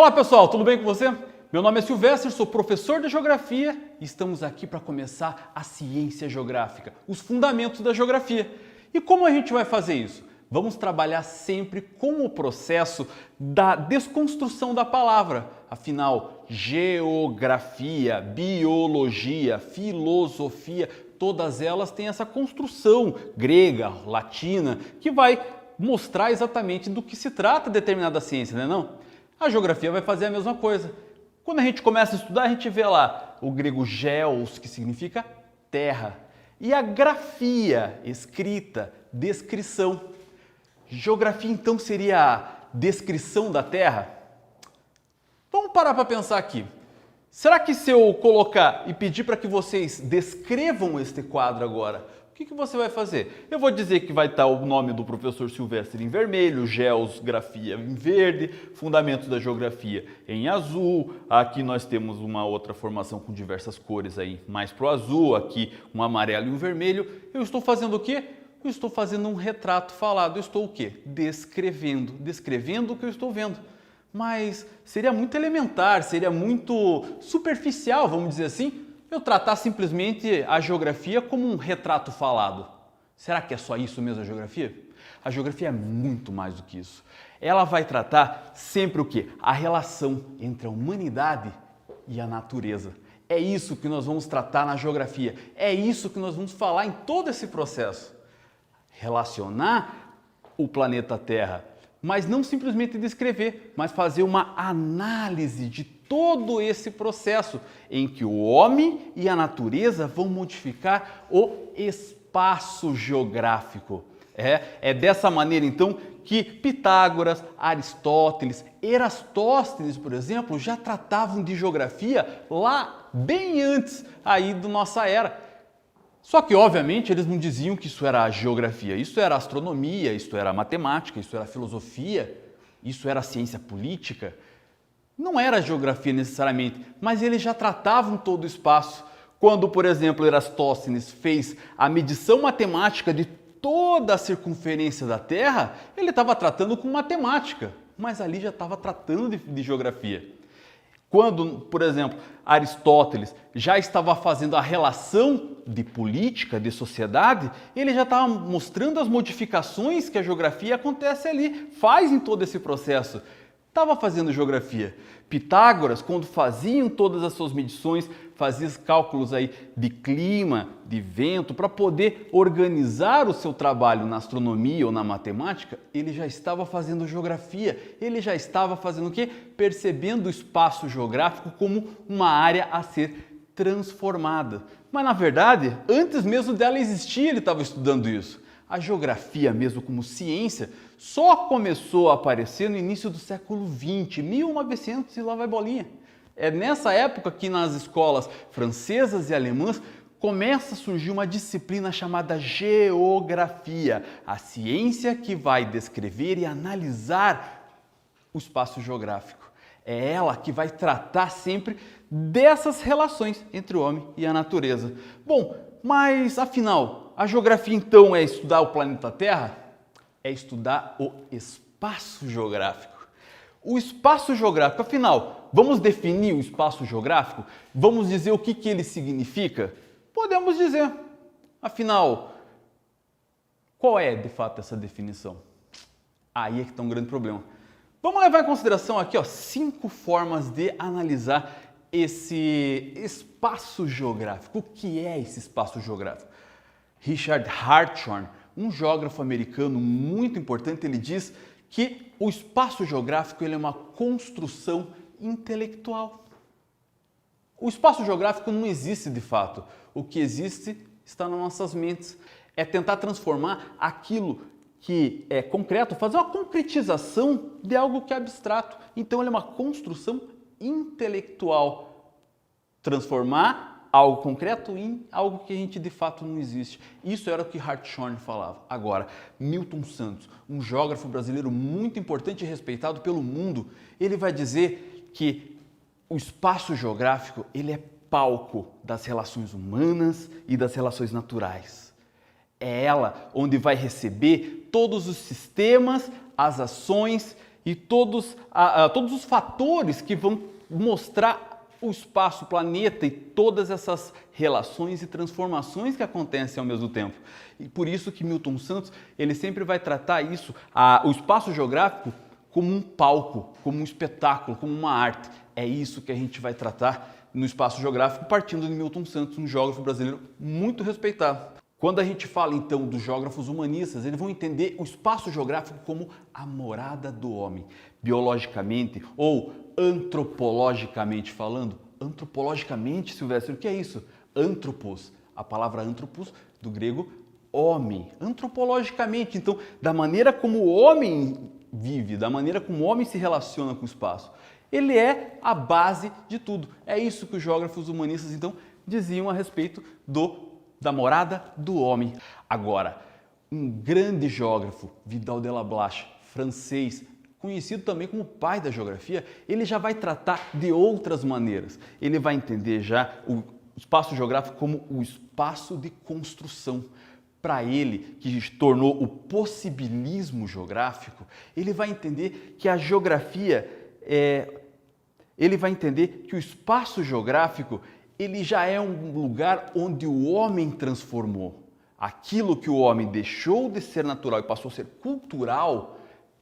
Olá pessoal, tudo bem com você? Meu nome é Silvestre, sou professor de Geografia e estamos aqui para começar a ciência geográfica, os fundamentos da geografia. E como a gente vai fazer isso? Vamos trabalhar sempre com o processo da desconstrução da palavra. Afinal, geografia, biologia, filosofia, todas elas têm essa construção grega, latina, que vai mostrar exatamente do que se trata determinada ciência, não é não? A geografia vai fazer a mesma coisa. Quando a gente começa a estudar, a gente vê lá o grego geos, que significa terra, e a grafia, escrita, descrição. Geografia então seria a descrição da terra? Vamos parar para pensar aqui. Será que se eu colocar e pedir para que vocês descrevam este quadro agora, o que você vai fazer? Eu vou dizer que vai estar o nome do professor Silvestre em vermelho, geografia em verde, fundamentos da geografia em azul. Aqui nós temos uma outra formação com diversas cores aí, mais para o azul, aqui um amarelo e um vermelho. Eu estou fazendo o quê? Eu estou fazendo um retrato falado. Eu estou o quê? Descrevendo o que eu estou vendo. Mas seria muito elementar, seria muito superficial, vamos dizer assim, eu tratar simplesmente a geografia como um retrato falado. Será que é só isso mesmo a geografia? A geografia é muito mais do que isso. Ela vai tratar sempre o quê? A relação entre a humanidade e a natureza. É isso que nós vamos tratar na geografia. É isso que nós vamos falar em todo esse processo. Relacionar o planeta Terra, mas não simplesmente descrever, mas fazer uma análise de todo esse processo em que o homem e a natureza vão modificar o espaço geográfico. É dessa maneira, então, que Pitágoras, Aristóteles, Erastóstenes, por exemplo, já tratavam de geografia lá bem antes aí da nossa era. Só que, obviamente, eles não diziam que isso era geografia, isso era astronomia, isso era matemática, isso era filosofia, isso era ciência política. Não era geografia necessariamente, mas eles já tratavam todo o espaço. Quando, por exemplo, Erastóstenes fez a medição matemática de toda a circunferência da Terra, ele estava tratando com matemática, mas ali já estava tratando de geografia. Quando, por exemplo, Aristóteles já estava fazendo a relação de política, de sociedade, ele já estava mostrando as modificações que a geografia acontece ali, faz em todo esse processo. Estava fazendo geografia. Pitágoras, quando faziam todas as suas medições, fazia os cálculos aí de clima, de vento, para poder organizar o seu trabalho na astronomia ou na matemática, ele já estava fazendo geografia. Ele já estava fazendo o quê? Percebendo o espaço geográfico como uma área a ser transformada. Mas na verdade, antes mesmo dela existir, ele estava estudando isso. A geografia mesmo como ciência só começou a aparecer no início do século XX, 1900 e lá vai bolinha. É nessa época que nas escolas francesas e alemãs começa a surgir uma disciplina chamada geografia, a ciência que vai descrever e analisar o espaço geográfico. É ela que vai tratar sempre dessas relações entre o homem e a natureza. Bom, mas afinal, a geografia então é estudar o planeta Terra? É estudar o espaço geográfico. O espaço geográfico, afinal, vamos definir o espaço geográfico? Vamos dizer o que ele significa? Podemos dizer. Afinal, qual é de fato essa definição? Aí é que está um grande problema. Vamos levar em consideração aqui 5 formas de analisar esse espaço geográfico. O que é esse espaço geográfico? Richard Hartshorne, um geógrafo americano muito importante, ele diz que o espaço geográfico ele é uma construção intelectual. O espaço geográfico não existe de fato. O que existe está nas nossas mentes. É tentar transformar aquilo que é concreto, fazer uma concretização de algo que é abstrato. Então ele é uma construção intelectual. Transformar algo concreto em algo que a gente de fato não existe. Isso era o que Hartshorne falava. Agora, Milton Santos, um geógrafo brasileiro muito importante e respeitado pelo mundo, ele vai dizer que o espaço geográfico ele é palco das relações humanas e das relações naturais. É ela onde vai receber todos os sistemas, as ações e todos os fatores que vão mostrar o espaço, o planeta e todas essas relações e transformações que acontecem ao mesmo tempo. E por isso que Milton Santos, ele sempre vai tratar isso, o espaço geográfico, como um palco, como um espetáculo, como uma arte. É isso que a gente vai tratar no espaço geográfico, partindo de Milton Santos, um geógrafo brasileiro muito respeitado. Quando a gente fala então dos geógrafos humanistas, eles vão entender o espaço geográfico como a morada do homem, biologicamente ou antropologicamente falando. Antropologicamente, Silvestre, o que é isso? Antropos, a palavra antropos do grego homem. Antropologicamente, então, da maneira como o homem vive, da maneira como o homem se relaciona com o espaço. Ele é a base de tudo. É isso que os geógrafos humanistas então diziam a respeito da morada do homem. Agora, um grande geógrafo, Vidal de Lablache, francês, conhecido também como pai da geografia, ele já vai tratar de outras maneiras. Ele vai entender já o espaço geográfico como o espaço de construção. Para ele, que tornou o possibilismo geográfico, ele vai entender que a geografia ele vai entender que o espaço geográfico ele já é um lugar onde o homem transformou. Aquilo que o homem deixou de ser natural e passou a ser cultural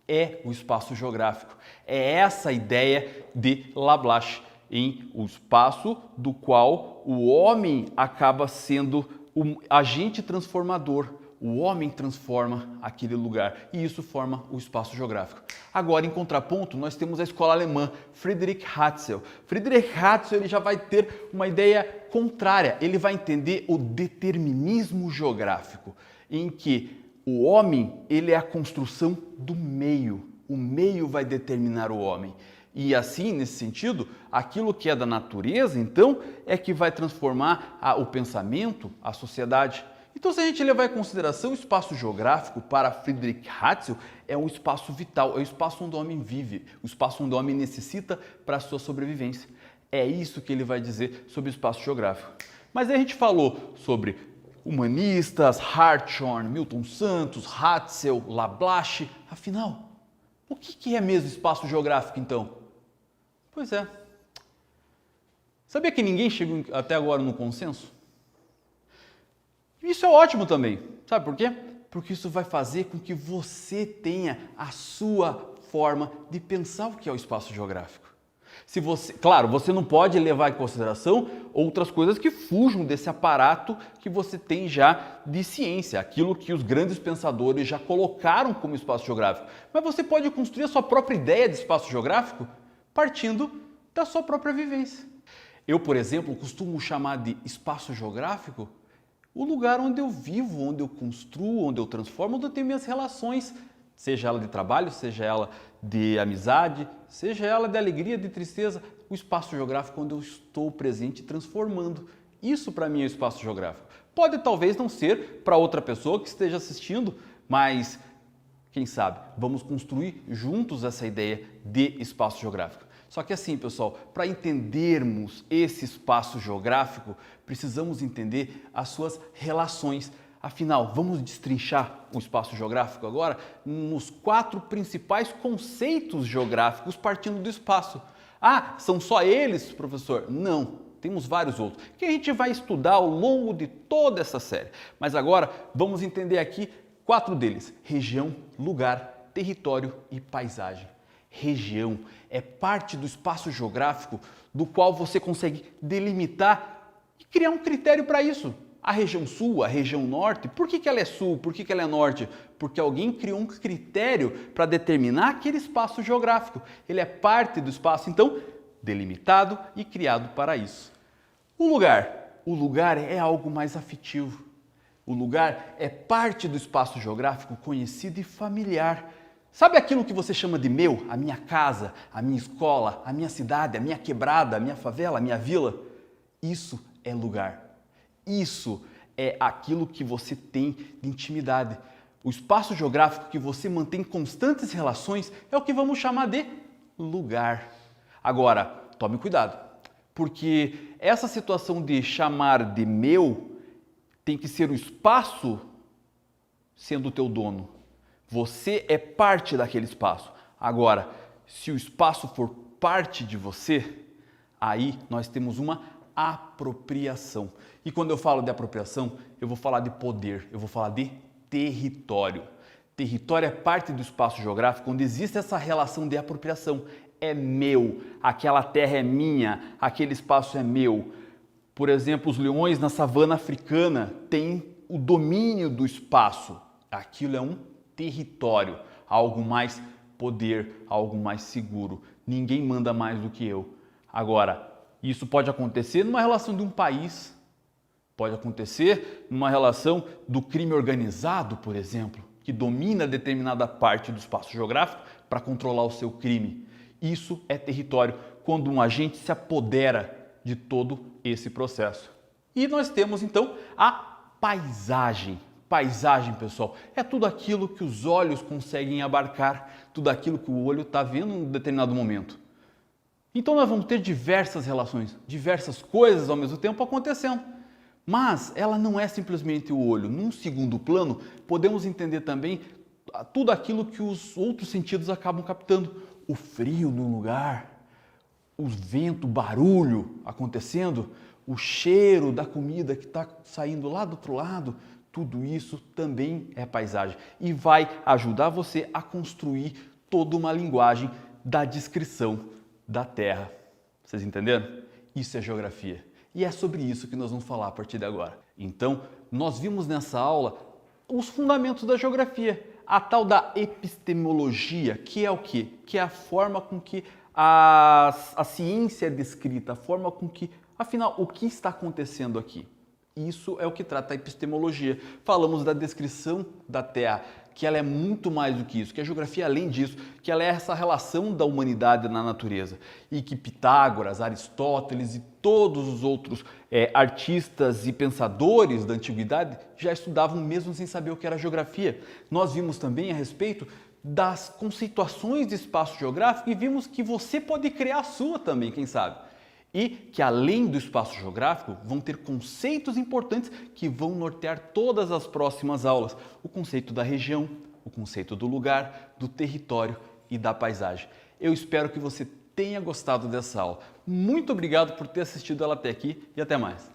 é o espaço geográfico. É essa a ideia de Lablache, em o espaço do qual o homem acaba sendo o agente transformador. O homem transforma aquele lugar e isso forma o espaço geográfico. Agora, em contraponto, nós temos a escola alemã, Friedrich Hatzel. Friedrich Hatzel ele já vai ter uma ideia contrária. Ele vai entender o determinismo geográfico, em que o homem ele é a construção do meio. O meio vai determinar o homem. E assim, nesse sentido, aquilo que é da natureza, então, é que vai transformar o pensamento, a sociedade. Então, se a gente levar em consideração o espaço geográfico para Friedrich Hatzel, é um espaço vital, é o espaço onde o homem vive, o espaço onde o homem necessita para a sua sobrevivência. É isso que ele vai dizer sobre o espaço geográfico. Mas aí a gente falou sobre humanistas, Hartshorne, Milton Santos, Hatzel, Lablache. Afinal, o que é mesmo espaço geográfico, então? Pois é. Sabia que ninguém chegou até agora no consenso? Isso é ótimo também. Sabe por quê? Porque isso vai fazer com que você tenha a sua forma de pensar o que é o espaço geográfico. Claro, você não pode levar em consideração outras coisas que fujam desse aparato que você tem já de ciência, aquilo que os grandes pensadores já colocaram como espaço geográfico. Mas você pode construir a sua própria ideia de espaço geográfico partindo da sua própria vivência. Eu, por exemplo, costumo chamar de espaço geográfico o lugar onde eu vivo, onde eu construo, onde eu transformo, onde eu tenho minhas relações, seja ela de trabalho, seja ela de amizade, seja ela de alegria, de tristeza, o espaço geográfico onde eu estou presente transformando. Isso para mim é o espaço geográfico. Pode talvez não ser para outra pessoa que esteja assistindo, mas quem sabe vamos construir juntos essa ideia de espaço geográfico. Só que assim, pessoal, para entendermos esse espaço geográfico, precisamos entender as suas relações. Afinal, vamos destrinchar o espaço geográfico agora nos 4 principais conceitos geográficos partindo do espaço. Ah, são só eles, professor? Não, temos vários outros que a gente vai estudar ao longo de toda essa série. Mas agora vamos entender aqui 4 deles: região, lugar, território e paisagem. Região é parte do espaço geográfico do qual você consegue delimitar e criar um critério para isso. A região sul, a região norte, por que ela é sul, por que ela é norte? Porque alguém criou um critério para determinar aquele espaço geográfico. Ele é parte do espaço, então, delimitado e criado para isso. O lugar é algo mais afetivo. O lugar é parte do espaço geográfico conhecido e familiar. Sabe aquilo que você chama de meu? A minha casa, a minha escola, a minha cidade, a minha quebrada, a minha favela, a minha vila? Isso é lugar. Isso é aquilo que você tem de intimidade. O espaço geográfico que você mantém constantes relações é o que vamos chamar de lugar. Agora, tome cuidado, porque essa situação de chamar de meu tem que ser o espaço sendo o teu dono. Você é parte daquele espaço. Agora, se o espaço for parte de você, aí nós temos uma apropriação. E quando eu falo de apropriação, eu vou falar de poder, eu vou falar de território. Território é parte do espaço geográfico onde existe essa relação de apropriação. É meu, aquela terra é minha, aquele espaço é meu. Por exemplo, os leões na savana africana têm o domínio do espaço. Aquilo é um território, algo mais poder, algo mais seguro. Ninguém manda mais do que eu. Agora, isso pode acontecer numa relação de um país, pode acontecer numa relação do crime organizado, por exemplo, que domina determinada parte do espaço geográfico para controlar o seu crime. Isso é território, quando um agente se apodera de todo esse processo. E nós temos então a paisagem. Paisagem, pessoal, é tudo aquilo que os olhos conseguem abarcar, tudo aquilo que o olho está vendo em um determinado momento. Então nós vamos ter diversas relações, diversas coisas ao mesmo tempo acontecendo. Mas ela não é simplesmente o olho. Num segundo plano, podemos entender também tudo aquilo que os outros sentidos acabam captando. O frio no lugar, o vento, o barulho acontecendo, o cheiro da comida que está saindo lá do outro lado, tudo isso também é paisagem e vai ajudar você a construir toda uma linguagem da descrição da Terra. Vocês entenderam? Isso é geografia. E é sobre isso que nós vamos falar a partir de agora. Então, nós vimos nessa aula os fundamentos da geografia, a tal da epistemologia, que é o quê? Que é a forma com que a ciência é descrita, a forma com que, afinal, o que está acontecendo aqui? Isso é o que trata a epistemologia. Falamos da descrição da Terra, que ela é muito mais do que isso, que a geografia, além disso, que ela é essa relação da humanidade na natureza. E que Pitágoras, Aristóteles e todos os outros artistas e pensadores da antiguidade já estudavam mesmo sem saber o que era geografia. Nós vimos também a respeito das conceituações de espaço geográfico e vimos que você pode criar a sua também, quem sabe. E que além do espaço geográfico vão ter conceitos importantes que vão nortear todas as próximas aulas. O conceito da região, o conceito do lugar, do território e da paisagem. Eu espero que você tenha gostado dessa aula. Muito obrigado por ter assistido ela até aqui e até mais.